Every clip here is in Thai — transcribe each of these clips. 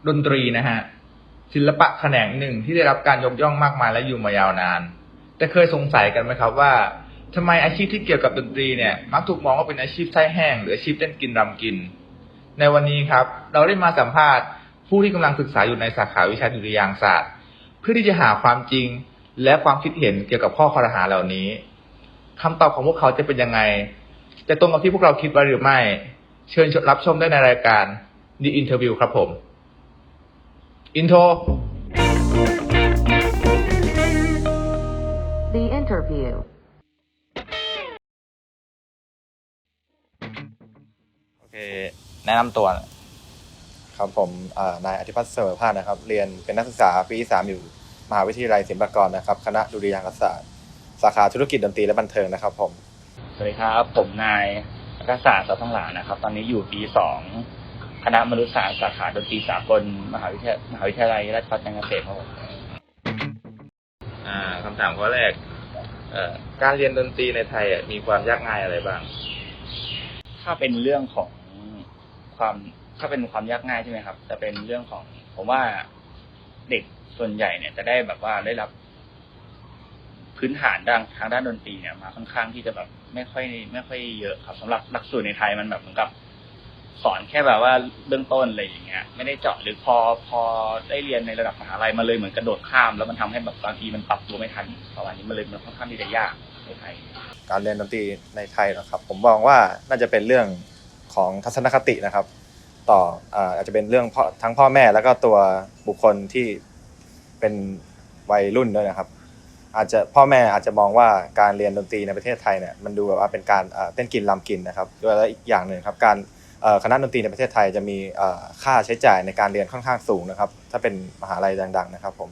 ดนตรีนะฮะศิลปะแขนงหนึ่งที่ได้รับการยกย่องมากมายและอยู่มายาวนานแต่เคยสงสัยกันไหมครับว่าทำไมอาชีพที่เกี่ยวกับดนตรีเนี่ยมักถูกมองว่าเป็นอาชีพไส้แห้งหรืออาชีพเต้นกินรำกินในวันนี้ครับเราได้มาสัมภาษณ์ผู้ที่กำลังศึกษาอยู่ในสาขาวิชาดุริยางค์ศาสตร์เพื่อที่จะหาความจริงและความคิดเห็นเกี่ยวกับข้อคอรหาเหล่านี้คำตอบของพวกเขาจะเป็นยังไงจะตรงกับที่พวกเราคิดไว้หรือไม่เชิญรับชมได้ในรายการ The Interview ครับผมอินโทร The Interview โอเคแนะนำตัวครับผมนายอธิพัฒน์เสมอภาคนะครับเรียนเป็นนักศึกษาปีที่3อยู่มหาวิทยาลัยศิลปากรนะครับคณะดุริยางคศาสตร์สาขาธุรกิจดนตรีและบันเทิงนะครับผมสวัสดีครับผมนายอักษรสัพพังหลานะครับตอนนี้อยู่ปี2คณะมนุษยศาสตร์สาขาดนตรีสากลมหาวิทยาลัยราชภัฏจันทร์เกษมครับผมคำถามข้อแรกการเรียนดนตรีในไทยมีความยากง่ายอะไรบ้างถ้าเป็นเรื่องของถ้าเป็นความยากง่ายใช่ไหมครับจะเป็นเรื่องของผมว่าเด็กส่วนใหญ่เนี่ยจะได้แบบว่าได้รับพื้นฐานทางด้านดนตรีเนี่ยมาค่อนข้างที่จะแบบไม่ค่อยเยอะครับสำหรับหลักสูตรในไทยมันแบบเหมือนกับสอนแค่แบบว่าเบื้องต้นอะไรอย่างเงี้ยไม่ได้เจาะหรือพอได้เรียนในระดับมหาลัยมาเลยเหมือนกระโดดข้ามแล้วมันทำให้แบบบางทีมันปรับตัวไม่ทันประมาณนี้มันเลยมันค่อนข้างที่จะยากในไทยการเรียนดนตรีในไทยนะครับผมมองว่าน่าจะเป็นเรื่องของทัศนคตินะครับต่ออาจจะเป็นเรื่องทั้งพ่อแม่แล้วก็ตัวบุคคลที่เป็นวัยรุ่นด้วยนะครับอาจจะพ่อแม่อาจจะมองว่าการเรียนดนตรีในประเทศไทยเนี่ยมันดูแบบว่าเป็นการเต้นกินรำกินนะครับด้วยแล้วอีกอย่างหนึ่งครับการคณะดนตรีในประเทศไทยจะมีค่าใช้จ่ายในการเรียนค่อนข้างสูงนะครับถ้าเป็นมหาลัยดังๆนะครับผม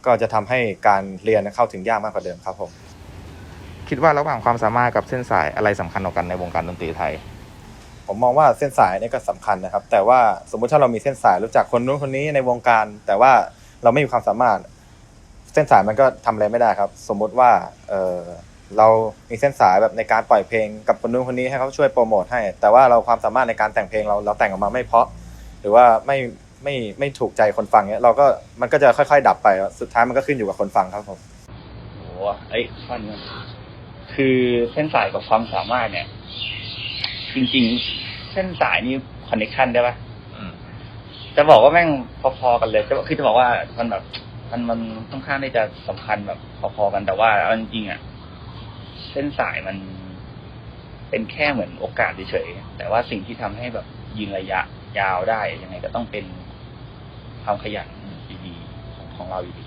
ก็จะทำให้การเรียนเข้าถึงยากมากกว่าเดิมครับผมคิดว่าระหว่างความสามารถกับเส้นสายอะไรสำคัญกว่ากันในวงการดนตรีไทยผมมองว่าเส้นสายนี่ก็สำคัญนะครับแต่ว่าสมมุติถ้าเรามีเส้นสายรู้จักคนนู้นคนนี้ในวงการแต่ว่าเราไม่มีความสามารถเส้นสายมันก็ทำอะไรไม่ได้ครับสมมุติว่าเรามีเส้นสายแบบในการปล่อยเพลงกับคนนู้นคนนี้ให้เขาช่วยโปรโมทให้แต่ว่าเราความสามารถในการแต่งเพลงเราแต่งออกมาไม่เพราะหรือว่าไม่ถูกใจคนฟังเนี้ยมันก็จะค่อยๆดับไปสุดท้ายมันก็ขึ้นอยู่กับคนฟังครับผมโอ้ข้อนี้คือเส้นสายกับความสามารถเนี่ยจริงๆเส้นสายนี่คอนเนคชั่นได้ป่ะจะบอกว่าแม่งพอๆกันเลยคือจะบอกว่ามันแบบมันค่อนข้างที่จะสำคัญแบบพอๆกันแต่ว่าเอาจริงๆอ่ะเส้นสายมันเป็นแค่เหมือนโอกาสเฉยๆแต่ว่าสิ่งที่ทำให้แบบยิงระยะยาวได้ยังไงก็ต้องเป็นความขยันดีๆของเราอยู่ดี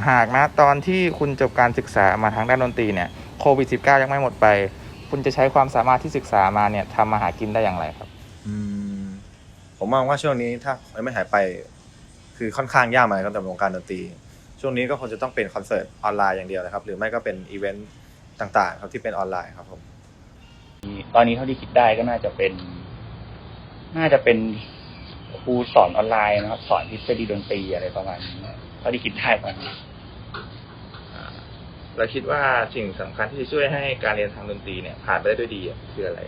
หากนะตอนที่คุณจบการศึกษามาทางด้านดนตรีเนี่ยโควิด-19 ยังไม่หมดไปคุณจะใช้ความสามารถที่ศึกษามาเนี่ยทำมาหากินได้อย่างไรครับผมมองว่าช่วงนี้ถ้าไม่หายไปคือค่อนข้างยากมากครับในวงการดนตรีช่วงนี้ก็คงจะต้องเป็นคอนเสิร์ตออนไลน์อย่างเดียวนะครับหรือไม่ก็เป็นอีเวนต์ต่างๆครับที่เป็นออนไลน์ครับผมตอนนี้เท่าที่คิดได้ก็น่าจะเป็นครูสอนออนไลน์นะครับสอนทฤษฎีดนตรีอะไรประมาณนี้เท่าที่คิดได้ประมาณนี้เราคิดว่าสิ่งสำคัญที่จะช่วยให้การเรียนทางดนตรีเนี่ยผ่านไปได้ด้วยดีคืออะไร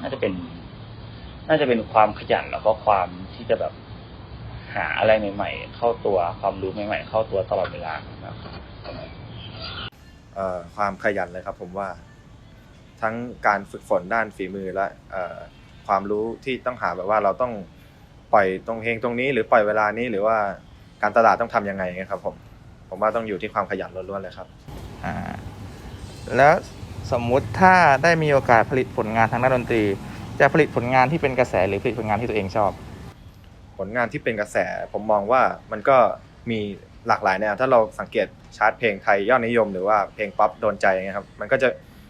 น่าจะเป็นความขยันแล้วก็ความที่จะแบบหาอะไรใหม่ๆเข้าตัวความรู้ใหม่ๆเข้าตัวตลอดเวลาครับความขยันเลยครับผมว่าทั้งการฝึกฝนด้านฝีมือและความรู้ที่ต้องหาแบบว่าเราต้องปล่อยตรงเพลงตรงนี้หรือปล่อยเวลานี้หรือว่าการตลาดต้องทำยังไงครับผมว่าต้องอยู่ที่ความขยันล้วนๆเลยครับแล้วสมมุติถ้าได้มีโอกาสผลิตผลงานทางด้านดนตรีจะผลิตผลงานที่เป็นกระแสหรือผลิตผลงานที่ตัวเองชอบผลงานที่เป็นกระแสผมมองว่ามันก็มีหลากหลายแนวถ้าเราสังเกตชาร์ตเพลงไทยยอดนิยมหรือว่าเพลงป๊อปโดนใจครับ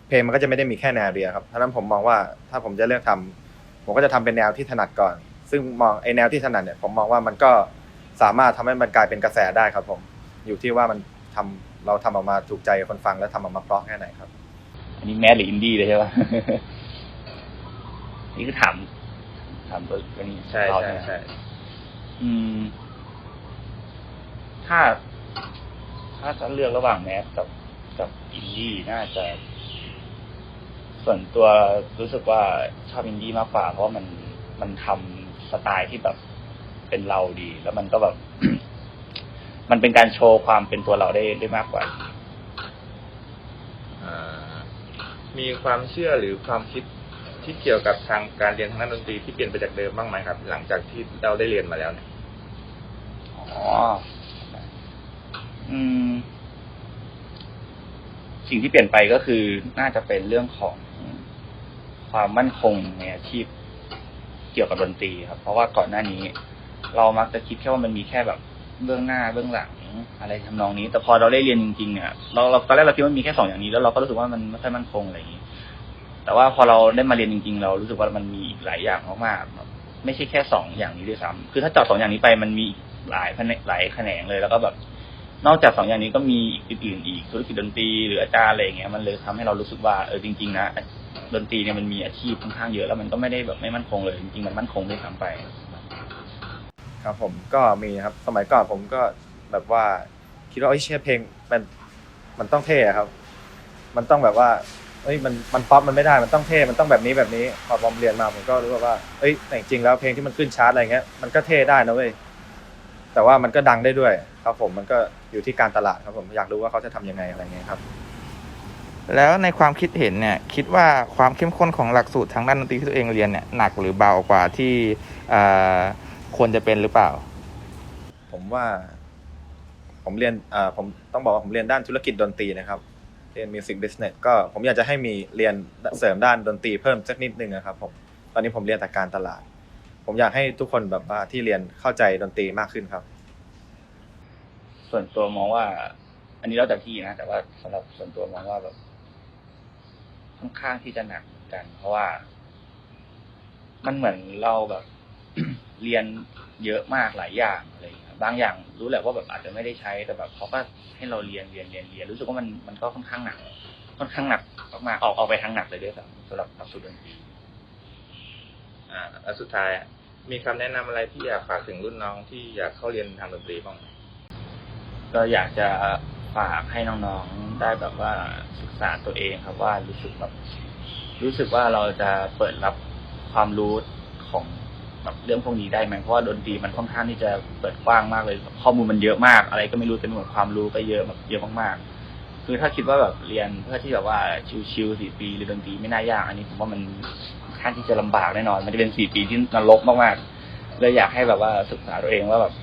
เพลงมันก็จะไม่ได้มีแค่แนวเดียวครับเพราะฉะนั้นผมมองว่าถ้าผมจะเลือกทำผมก็จะทำเป็นแนวที่ถนัดก่อนซึ่งมองแนวที่ถนัดเนี่ยผมมองว่ามันก็สามารถทำให้มันกลายเป็นกระแสได้ครับผมอยู่ที่ว่ามันเราทำออกมาถูกใจคนฟังและทำออกมาเพราะแค่ไหนครับอันนี้แมสหรืออินดี้เลยใช่ป่ะ นี่คือถามตัวนี้ใช่ถ้าจะเลือกระหว่างแมสกับอินดี้น่าจะส่วนตัวรู้สึกว่าชอบอินดี้มากกว่าเพราะมันทำ สไตล์ที่แบบเป็นเราดี แล้วมันก็แบบ มันเป็นการโชว์ความเป็นตัวเราได้มากกว่า มีความเชื่อหรือความคิดที่เกี่ยวกับทางการเรียนทางด้านดนตรีที่เปลี่ยนไปจากเดิมบ้างไหมครับ หลังจากที่เราได้เรียนมาแล้วเนี่ยสิ่งที่เปลี่ยนไปก็คือน่าจะเป็นเรื่องของความมั่นคงในอาชีพเกี่ยวกับดนตรีครับเพราะว่าก่อนหน้านี้ เรามักจะคิดแค่ว่ามันมีแค่แบบเบื้องหน้าเบื้องหลังอะไรทำนองนี้แต่พอเราได้เรียนจริงๆเนี่ยเราตอนแรกเราคิดว่ามีแค่2อย่างนี้แล้วเราก็รู้สึกว่ามันไม่ค่อยมั่นคงอะไรอย่างนี้แต่ว่าพอเราได้มาเรียนจริงๆเรารู้สึกว่ามันมีอีกหลายอย่างมากๆไม่ใช่แค่2อย่างนี้ด้วยซ้ำคือถ้าเจาะ2อย่างนี้ไปมันมีหลายแขนงเลยแล้วก็แบบนอกจาก2อย่างนี้ก็มีอื่นๆอีกธุรกิจดนตรีหรืออาจารย์อะไรอย่างเงี้ยมันเลยทำให้เรารู้สึกว่าจริงๆนะดนตรีเนี่ยมันมีอาชีพค่อนข้างเยอะแล้วมันก็ไม่ได้แบบไม่มั่นคงเลยจริงๆมันมั่นคงด้วยซ้ำไปครับผมก็มีครับสมัยก่อนผมก็แบบว่าคิดว่าเชื่อเพลงมันต้องเท่ครับมันต้องแบบว่ามันป๊อปมันไม่ได้มันต้องเท่มันต้องแบบนี้พอผมเรียนมาผมก็รู้ว่าแต่จริงแล้วเพลงที่มันขึ้นชาร์ตอะไรเงี้ยมันก็เท่ได้นะเว้ยแต่ว่ามันก็ดังได้ด้วยครับผมมันก็อยู่ที่การตลาดครับผมอยากรู้ว่าเขาจะทำยังไงอะไรเงี้ยครับแล้วในความคิดเห็นเนี่ยคิดว่าความเข้มข้นของหลักสูตรทางด้านดนตรีที่ตัวเองเรียนเนี่ยหนักหรือเบากว่าที่ควรจะเป็นหรือเปล่าผมว่าผมเรียนผมต้องบอกว่าผมเรียนด้านธุรกิจดนตรีนะครับเรียน Music Business ก็ผมอยากจะให้มีเรียนเสริมด้านดนตรีเพิ่มสักนิดนึงนะครับผมตอนนี้ผมเรียนแต่การตลาดผมอยากให้ทุกคนแบบว่าที่เรียนเข้าใจดนตรีมากขึ้นครับส่วนตัวมองว่าอันนี้แล้วแต่ที่นะแต่ว่าสำหรับส่วนตัวมองว่าแบบค่อนข้างที่จะหนักกันเพราะว่ามันเหมือนเราแบบ เรียนเยอะมากหลายอย่างอะไรบางอย่างรู้แหละว่าแบบอาจจะไม่ได้ใช้แต่แบบเขาก็ให้เราเรียนรู้สึกว่ามันก็ค่อนข้างหนักมากออกไปทางหนักเลยด้วยซ้ำสำหรับหลักสูตรดนตรีแล้วสุดท้ายมีคำแนะนำอะไรที่อยากฝากถึงรุ่นน้องที่อยากเข้าเรียนทางดนตรีบ้างก็อยากจะฝากให้น้องๆได้แบบว่าศึกษาตัวเองครับว่ารู้สึกว่าเราจะเปิดรับความรู้ของแบบเรื่องพวกนี้ได้ไหมเพราะว่าดนตรีมันค่อนข้างที่จะเปิดกว้างมากเลยข้อมูลมันเยอะมากอะไรก็ไม่รู้เต็มไปหมดความรู้ก็เยอะแบบเยอะมากๆคือถ้าคิดว่าแบบเรียนเพื่อที่แบบว่าชิวๆ4 ปีเรียนดนตรีไม่น่ายากอันนี้ผมว่ามันค่อนข้างที่จะลำบากแน่นอนมันจะเป็น4 ปีที่นรกมากๆเลยอยากให้แบบว่าศึกษาตัวเองว่าแบบ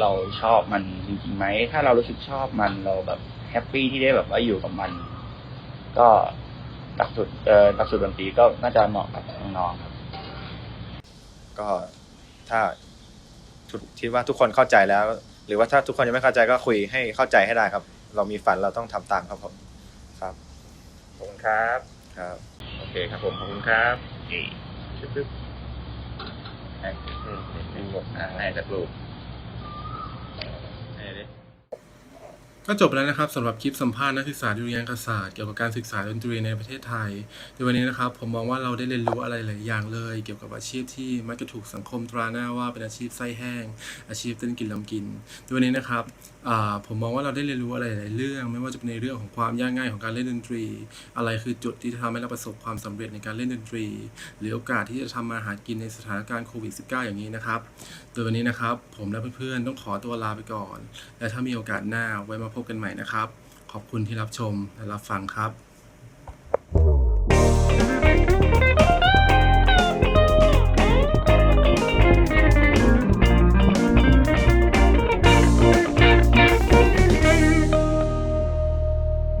เราชอบมันจริงๆไหมถ้าเรารู้สึกชอบมันเราแบบแฮปปี้ที่ได้แบบว่าอยู่กับมันก็หลักสูตรดนตรีก็น่าจะเหมาะกับน้องๆครับก็ถ้าคิดว่าทุกคนเข้าใจแล้วหรือว่าถ้าทุกคนยังไม่เข้าใจก็คุยให้เข้าใจให้ได้ครับเรามีฝันเราต้องทำตามครับผมครับขอบคุณครับโอเคครับผมขอบคุณครับปึ๊บให้จัดรูปก็จบแล้วนะครับสำหรับคลิปสัมภาษณ์นักศึกษาดุริยางคศาสตร์เกี่ยวกับการศึกษาดนตรีในประเทศไทยในวันนี้นะครับผมมองว่าเราได้เรียนรู้อะไรหลายอย่างเลยเกี่ยวกับอาชีพที่มักจะถูกสังคมตราหน้าว่าเป็นอาชีพไส้แห้งอาชีพเต้นกินลำกินในวันนี้นะครับผมมองว่าเราได้เรียนรู้อะไรหลายเรื่องไม่ว่าจะเป็นในเรื่องของความยากง่ายของการเล่นดนตรีอะไรคือจุดที่จะทำให้เราประสบความสำเร็จในการเล่นดนตรีหรือโอกาสที่จะทำมาหากินในสถานการณ์โควิด -19 อย่างนี้นะครับโดยวันนี้นะครับผมและเพื่อนๆต้องขอตัวลาไปก่อนและถ้ามีโอกาสหน้าไว้มาพบกันใหม่นะครับขอบคุณที่รับชมและรับฟังครับ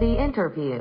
The interview.